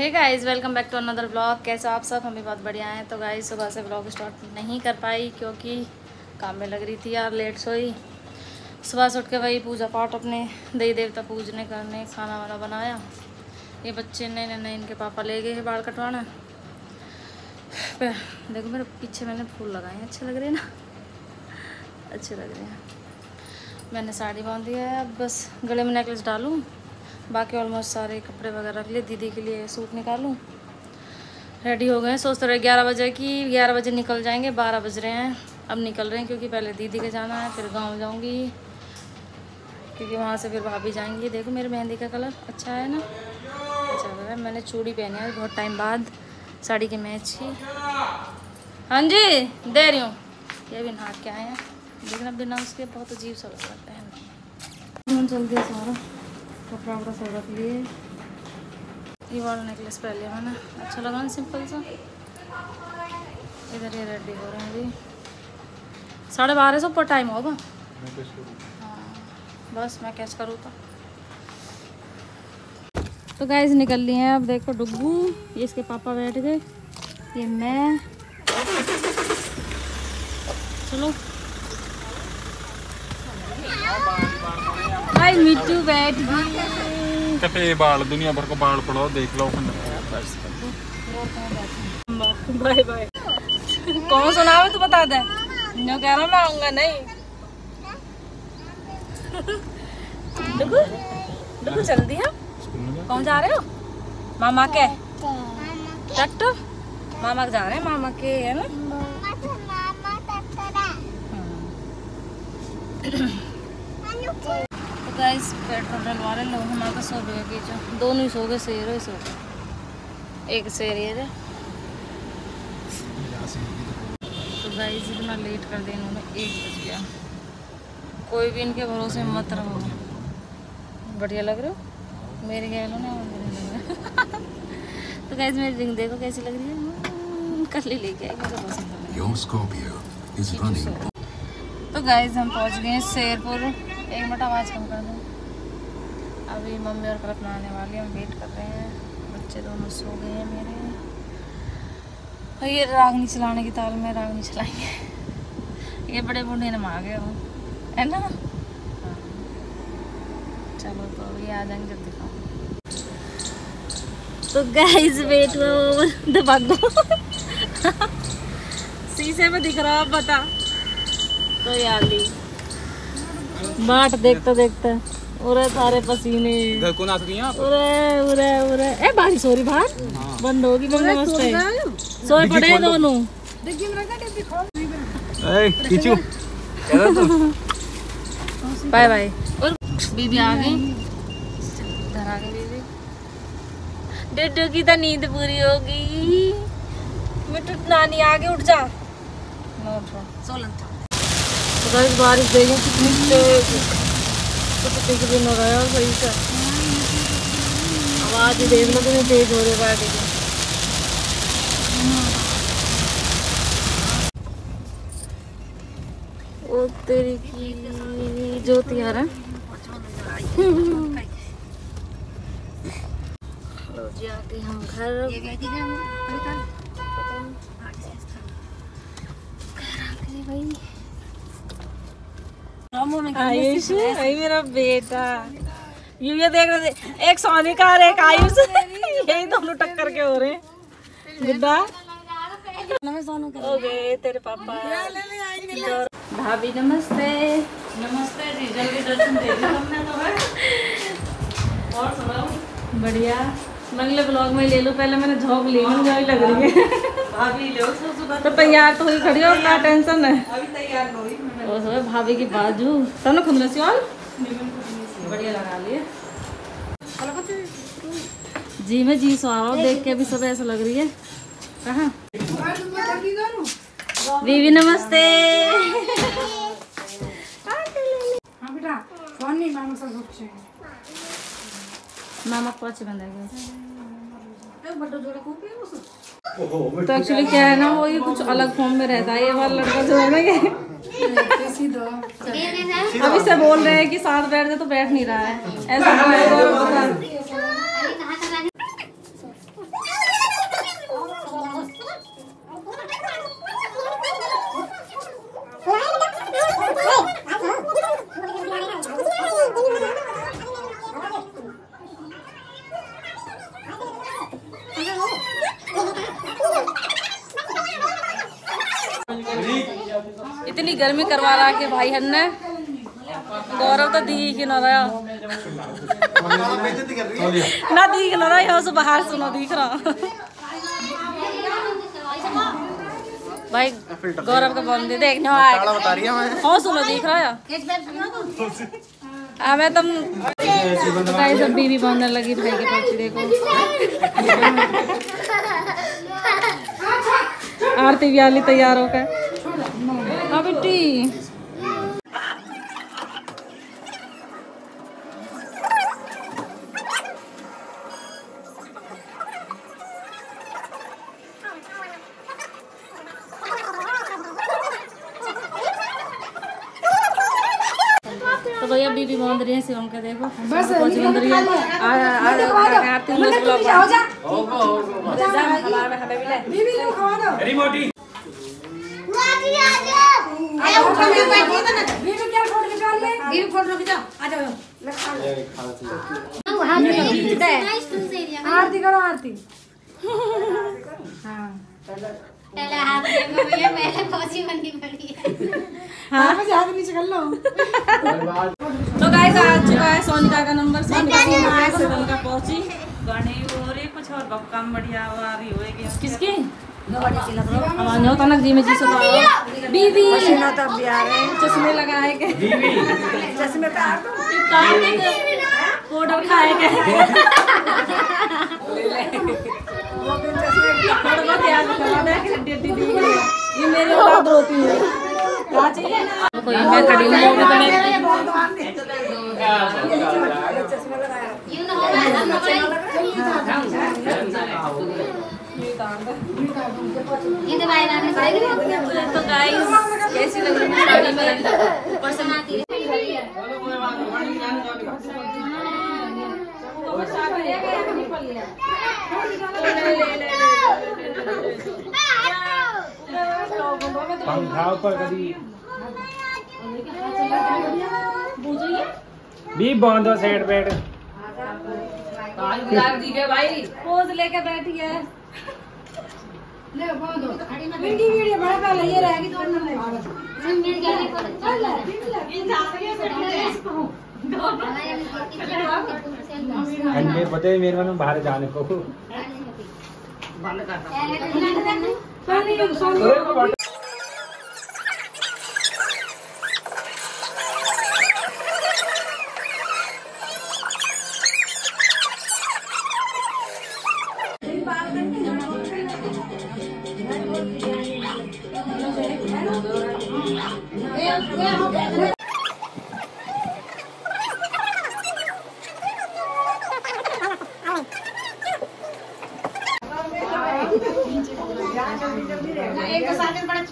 Hey guys, welcome back to another blog. कैसे आप सब? हम भी बहुत बढ़िया हैं। तो गाइस सुबह से ब्लॉग स्टार्ट नहीं कर पाई क्योंकि काम में लग रही थी यार, लेट सोई। सुबह से उठ के वही पूजा पाठ अपने देवी देवता पूजने करने, खाना वाना बनाया। ये बच्चे नए इनके पापा ले गए हैं बाल कटवाना। देखो मेरे पीछे मैंने फूल लगाए हैं, अच्छे लग रहे हैं ना, अच्छे लग रहे हैं। मैंने साड़ी बांध दिया है, अब बस गले में नेकलेस डालूँ। बाकी ऑलमोस्ट सारे कपड़े वगैरह रख लिए, दीदी के लिए सूट निकालूं। रेडी हो गए हैं, सोचते रहे 11 बजे की 11 बजे निकल जाएंगे, 12 बज रहे हैं। अब निकल रहे हैं क्योंकि पहले दीदी के जाना है, फिर गांव जाऊंगी क्योंकि वहां से फिर भाभी जाएंगी। देखो मेरे मेहंदी का कलर अच्छा है ना, अच्छा लग रहा है। मैंने चूड़ी पहनी है बहुत टाइम बाद, साड़ी के मैच ही। हाँ जी दे रही हूँ। ये भी नहा के आए हैं, लेकिन बिना उसके बहुत अजीब सा लग रहा है। जल्दी सारा कपड़ा वपड़ा सब रख लिए। ये वाला नेकलेस पहन लिया मैंने, अच्छा लगा ना, सिंपल सा। इधर ये रेडी हो रहे हैं अभी, 12:30 ऊपर टाइम होगा। हाँ बस मैं कैच करूँ तो गाइस निकल लिए हैं। अब देखो डुग्गू, ये इसके पापा बैठ गए, ये मैं। चलो भाई मिट्टू बैठ गई। कटे बाल, दुनिया भर को बाल पड़ो, देख लो। Bye bye. कौन सुना है तू बता दे। नो कह रहा मैं आऊंगा नहीं। डुगू डुगू जल्दी है। कौन जा रहे हो? मामा के ट्रैक्टर, मामा के जा रहे हैं, मामा के है ना। तो गाइस पेट्रोल डलवा रहे लोग, हमारे तो सो गए कि जो दोनों ही सो गए, शेर ही सो गए, एक शेर ये। तो गाइस इतना लेट कर दिया इन्होंने, 1 बज गया। कोई भी इनके भरोसे मत रहो। बढ़िया लग रहे हो मेरे गैलो ना, तो गाइस मेरी रिंग देखो कैसी लग रही है, कल ही लेके आई, मुझे पसंद है। तो गाइस हम पहुंच गए हैं शेरपुर। 1 मिनट आवाज़ कम कर दो। अभी मम्मी और कल्पना आने वाली है, हम वेट कर रहे हैं। बच्चे दोनों सो गए हैं मेरे। और ये रागनी चलाने की ताल में रागनी चलाएंगे। ये बड़े बूढ़े ने मार गए हो है ना। चलो तो ये आ जाएंगे जब दिखाओ। तो गाइस वेट दबा दो। शीशे में दिख रहा है, बता तो यार ली बाट देखते देखते उरे सारे पसीने। घर को नाच रही हैं आप? उरे उरे उरे ए बारिश हो रही बाहर, बंद होगी। नमस्ते, सोए पड़े दोनों। Bye bye. और बीबी आ गई, इधर आ गई बीबी। डुड्डू की तो नींद पूरी हो गई। मिट्टू नानी आगे उठ जा। तो बारिश देखिए कितनी तेज, तो दिन हो रहा है। सही से आवाज ही देख लो कितनी तेज हो रही है गाड़ी की। ओ तेरी की ज्योति आ रहा है। लो जी आ गए हम घर। भाई आयुष भाई मेरा बेटा, ये देख रहे थे, एक सोनिका और एक आयुष, यही दोनों टक्कर के हो रहे हैं। गुड्डा हो गए तेरे पापा। भाभी नमस्ते। नमस्ते जी, जल्दी दर्शन दे दिया हमने तो है। और सुनाओ? बढ़िया। मंगले ब्लॉग में ले लो, पहले मैंने झोंक ली, मुझे लग रही है। भाभी लो तो तैयार तो हुई खड़ी हो, क्या टेंशन है? अभी तैयार हो रही भाभी की बाजू तब ना खुद में सियाल बढ़िया लगा लिए जी। मैं जी सो रहा हूँ, देख के भी सब ऐसा लग रही है। कहाँ बीबी नमस्ते। मामा को अच्छे बंदा तो एक्चुअली क्या है ना, वो ये कुछ अलग फॉर्म में रहता है। ये वाला लड़का जो है ना, ये अभी से बोल रहे हैं कि साथ बैठ जाए तो बैठ नहीं रहा है, ऐसा गर्मी करवा रहा के भाई हन्ने गौरव तो दी कि ना रहा ना दी ना रहा यहाँ से बाहर सुनो दिख रहा भाई गौरव का बंदी देखने आया हाँ सुनो दिख रहा है हमें तुम सब बीवी बनने लगी भाई के पास देखो आरती व्याली तैयार होकर हाँ बेटी तो भैया बीबी बांध रही है शिवम के देखो बस बांध रही है आरती रिमोटी आरती करो आरती तो गाइस आ चुका है सोनिका का नंबर सोनिका पहुंची कुछ और काम बढ़िया आ रही होगी किसकी तनक जी में जी बीबी चश्मे लगाए के चश्मे पाउडर खाए के ये मेरी औलाद होती है कोई मैं खड़ी तो गाइस कैसी लग रही है साड़ी में ऊपर से पंखा ऊपर कभी भी बांधो साइड बैठ भाई पोज लेके बैठी है वीडियो बड़ा पहले ये रहेगी पता है मेरे मन में बाहर जाने को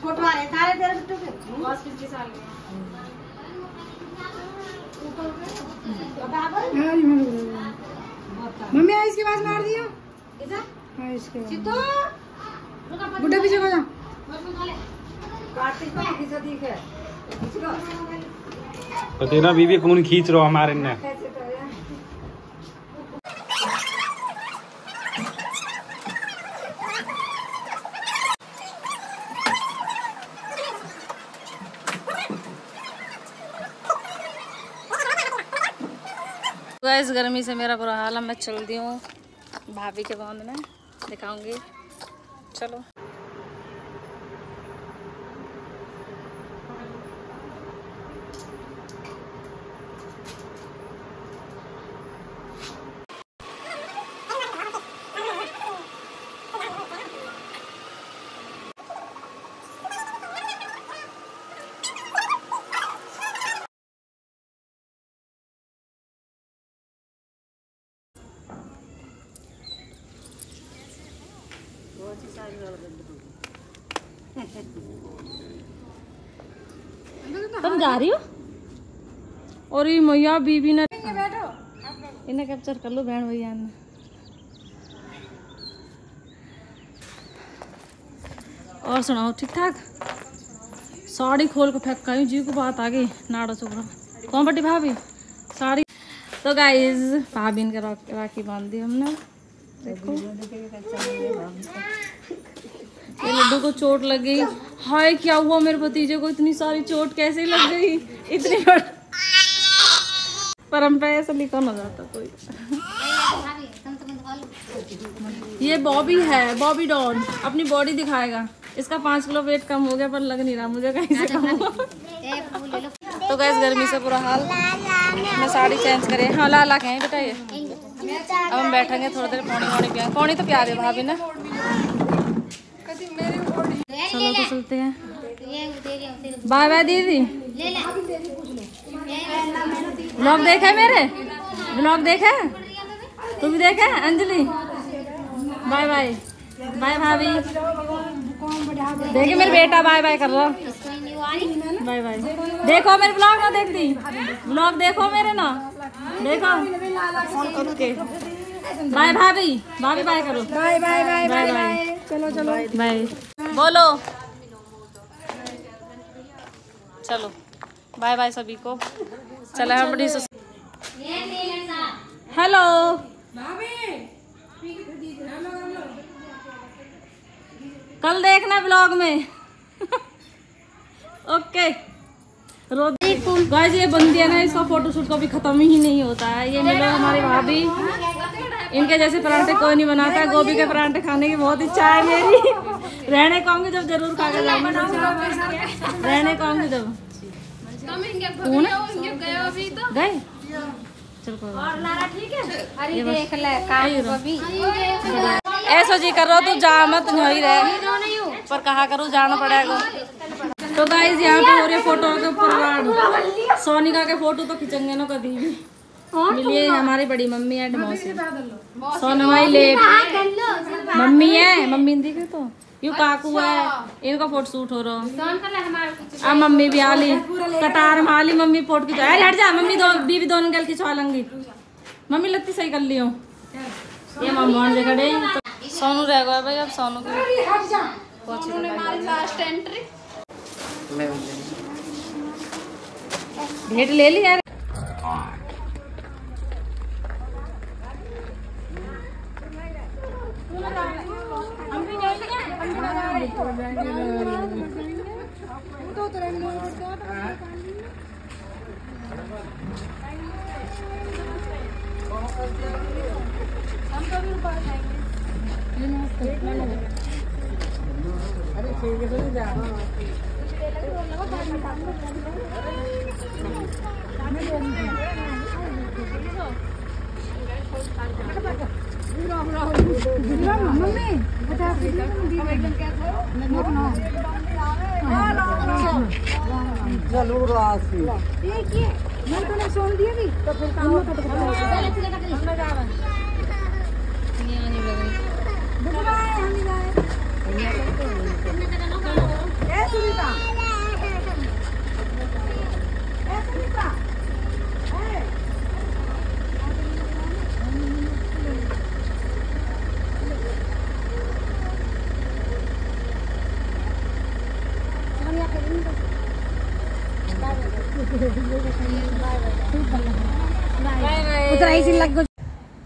फोटो आ रहे थारे तेरे मम्मी आई इसके पास मार दिया बुढ़ा पीछे को जा तो तेरा बीवी कौन खींच रहा हमारे ने इस गर्मी से मेरा बुरा हाल है। मैं चलती हूँ भाभी के बांध में दिखाऊंगी। चलो तुम जा रही हो और ये मैया बीबी ने इन्हें कैप्चर कर लो बहन भैया ने। और सुनाओ ठीक ठाक। साड़ी खोल को फेंक का जी को बात आ गई नाड़ो चुपड़ा कौन बटी भाभी साड़ी। तो गाइज भाभी के राखी बांध दी हमने। देखो ये लड्डू को चोट लग गई। हाय क्या हुआ मेरे भतीजे को, इतनी सारी चोट कैसे लग गई इतनी बड़ी। पर हम पे ऐसा लिखा ना जाता कोई। ये बॉबी है, बॉबी डॉन अपनी बॉडी दिखाएगा। इसका 5 किलो वेट कम हो गया पर लग नहीं रहा मुझे कहीं से कम हुआ। तो गैस गर्मी से पूरा हाल। मैं साड़ी चेंज करे। हाँ ला के हैं बेटा ये। अब हम बैठेंगे थोड़ी देर, पानी पिया। पानी तो प्यार है भाभी ना। चलो तो चलते हैं। बाय बाय दीदी। व्लॉग देखा है मेरे? व्लॉग देखा है? तू भी देखा है अंजलि? Bye bye. बाय भाभी। देखिए मेरे बेटा बाय बाय कर रहा। Bye bye. देखो मेरे ब्लॉग ना देखती। ब्लॉग देखो मेरे ना। देखो। ओके बाय भाभी। भाभी बाय करो। Bye bye bye bye bye. चलो चलो बाय बोलो। चलो बाय बाय सभी को। चलो हम बड़ी हेलो। कल देखना ब्लॉग में। ओके गाइस ये बंदी है ना, इसका फोटोशूट कभी खत्म ही नहीं होता है। ये मिलो हमारी भाभी। इनके जैसे परांठे कोई नहीं बनाता। गोभी के परांठे खाने की बहुत इच्छा है मेरी। रहने को आऊंगी जब जरूर खा कर जाऊंगी। रहने को आऊंगी जब। गए चल ऐसा जी कर रहा तू जा मत नहीं रहे पर कहा करूँ जाना पड़ेगा। तो गाइस यहाँ पे हो रही है फोटो के ऊपर। सोनिका के फोटो तो खिंचेंगे ना कभी भी। मिलिए हमारी बड़ी मम्मी एंड मौसी। सोनमाई ले मम्मी है। मम्मी दिखे तो यू काकू है। इनका फोटो शूट हो रहा। अब मम्मी भी आली कतार में आली। मम्मी फोटो खिंचा। अरे हट जा मम्मी। बीवी दोनों गल खिंचवा लेंगी। मम्मी लगती सही कर लियो। ये मम्मा जे खड़े तो सोनू रह गया भाई। अब सोनू की भेंट ले ली यार।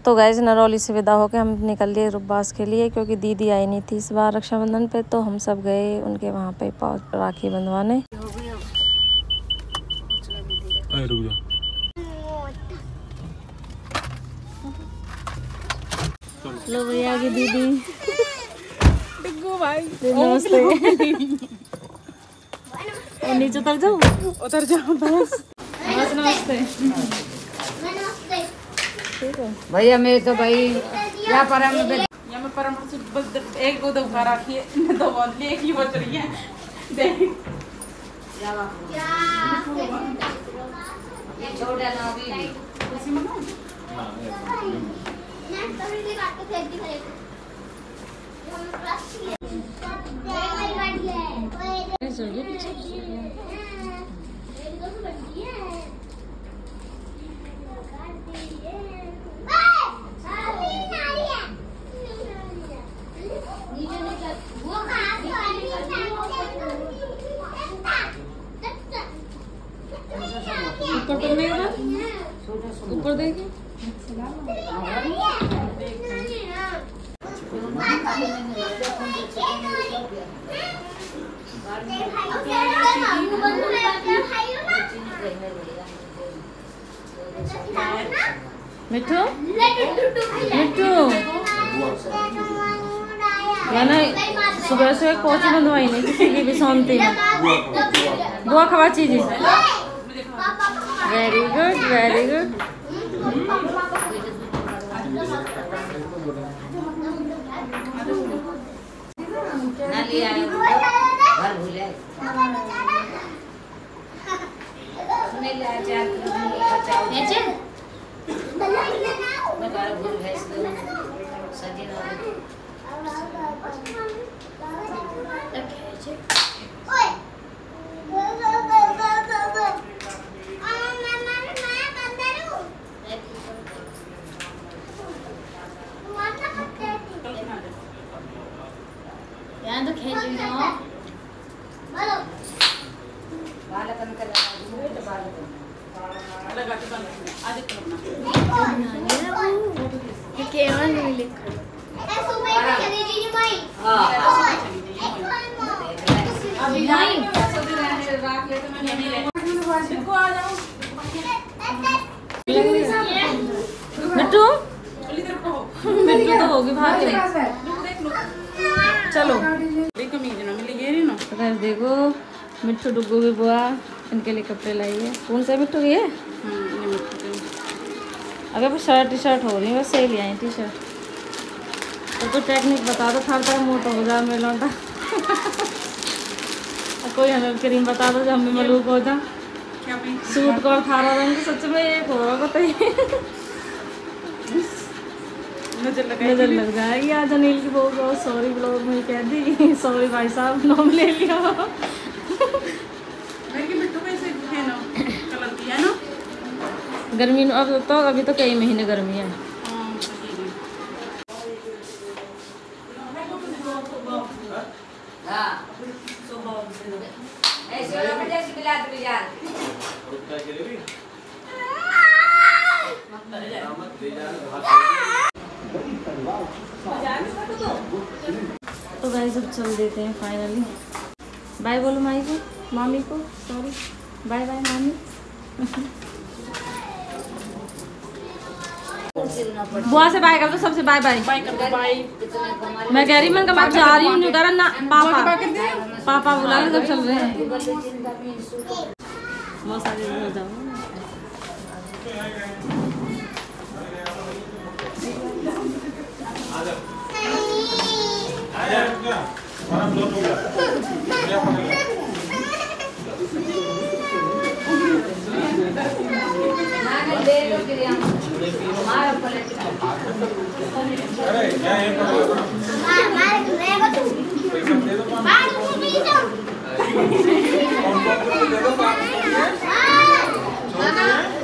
तो गैस नरौली से विदा होकर हम निकल लिए रुबास के लिए क्योंकि दीदी आई नहीं थी इस बार रक्षाबंधन पे। तो हम सब गए उनके वहाँ पे राखी बंधवाने। लो भैया की दीदी। नमस्ते। और नीचे उतर जाओ। उतर जाओ बस। नमस्ते भैया मैं तो भाई यहाँ पर एक दो उठा रखी है। दो बोतली एक ही बच रही है। ऊपर देखिए। मिठू मिठू मैंने सुबह से कोची बंधवाई नहीं किसी की भी सोनती में बुआ खवा चीज़ वेरी गुड वेरी गुड। तो खेच मिट्टू मिट्टू तो होगी बाहर। चलो तो देखो मिट्टू डुग्गू की बुआ इनके लिए कपड़े लाई है। कौन सा मिट्टू की है? अगर वो शर्ट टी शर्ट हो रही है बस सही ले आई टी शर्ट। तो टेक्निक बता दो थार तक मोटा हो जा मैं लौटा कोई हमें क्रीम बता दो जो हमें मलूक हो जा सूट को और थारा रंग सच में एक होगा बताइए नजर लग जाएगी। आज अनिल की बहू बहुत सॉरी ब्लॉग में कह दी सॉरी भाई साहब नाम ले लिया। गर्मी अब तो अभी तो कई महीने गर्मी है। तो गाइस अब चल देते हैं फाइनली। बाय बोलो माई को मामी को सॉरी बाय बाय मामी। बुआ से बाय कर दो सबसे बाय बाय बाय कर दो बाय। मैं कह रही मैं कब जा रही हूँ करा ना पापा पापा बुला रहे जब चल रहे हैं। मौसा जी हो जाओ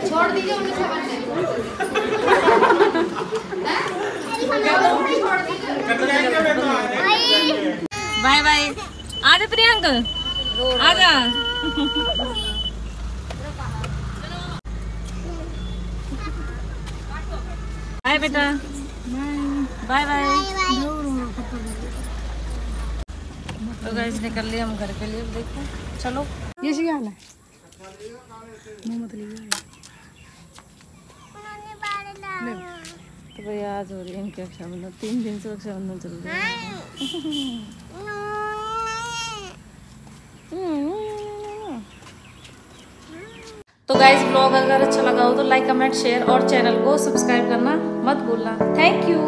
छोड़ दीजिए बाय बाय। आजा प्रियंक आजा। बाय बेटा बाय बाय। तो गाइस निकल लिए हम घर के लिए। देखो चलो ये क्या है तो भाई आज हो रही है इनकी रक्षाबंधन। 3 दिन से रक्षाबंधन चल रहा है। तो गाइस ब्लॉग अगर अच्छा लगा हो तो लाइक कमेंट शेयर और चैनल को सब्सक्राइब करना मत भूलना। Thank you.